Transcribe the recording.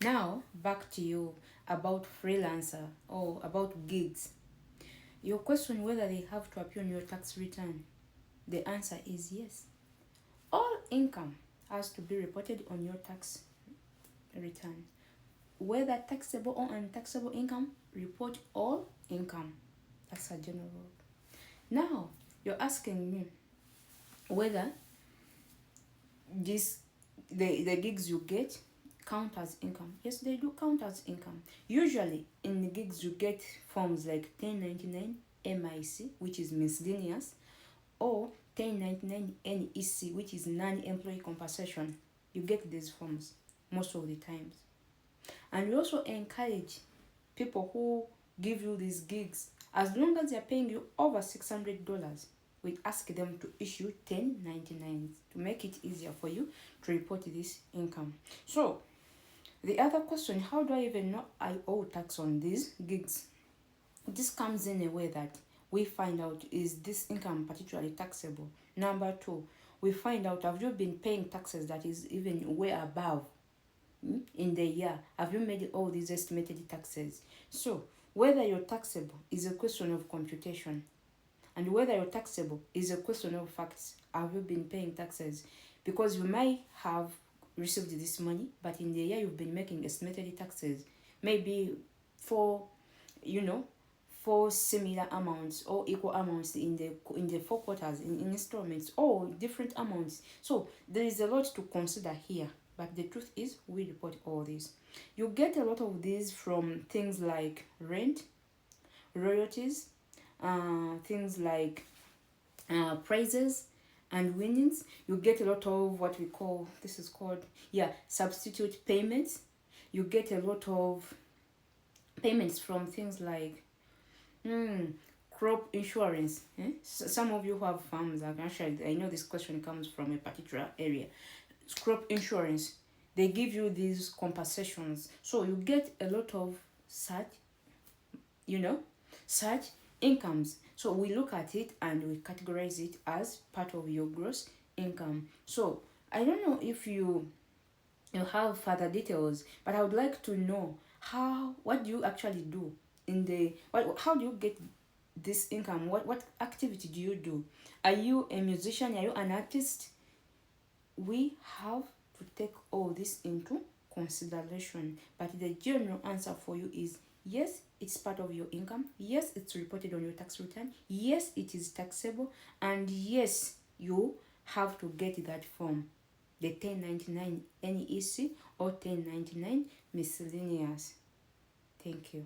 Now, back to you about freelancer or about gigs. Your question whether they have to appear on your tax return. The answer is yes. All income has to be reported on your tax return. Whether taxable or untaxable income, report all income. That's a general rule. Now, you're asking me whether this the gigs you get count as income. Yes, they do count as income. Usually in the gigs you get forms like 1099 MIC, which is miscellaneous, or 1099 NEC, which is non-employee compensation. You get these forms most of the times. And we also encourage people who give you these gigs, as long as they're paying you over $600, we ask them to issue 1099s to make it easier for you to report this income. So the other question, how do I even know I owe tax on these gigs? This comes in a way that we find out, is this income particularly taxable? Number two, we find out, have you been paying taxes that is even way above in the year? Have you made all these estimated taxes? So whether you're taxable is a question of computation, and whether you're taxable is a question of facts. Have you been paying taxes? Because you might have received this money, but in the year you've been making estimated taxes, maybe for, for similar amounts or equal amounts in the 4 quarters in installments or different amounts. So there is a lot to consider here. But the truth is, we report all this. You get a lot of these from things like rent, royalties, things like prizes and winnings. You get a lot of what we call, this is called, substitute payments. You get a lot of payments from things like crop insurance. Some of you who have farms, actually, I know this question comes from a particular area. Crop insurance, they give you these compensations, so you get a lot of such such incomes. So we look at it and we categorize it as part of your gross income. So I don't know if you have further details, but I would like to know what do you actually do in the how do you get this income? What activity do you do? Are you a musician? Are you an artist? We have to take all this into consideration, but the general answer for you is yes, it's part of your income. Yes, it's reported on your tax return. Yes, it is taxable. And yes, you have to get that form, the 1099 NEC or 1099 miscellaneous. Thank you.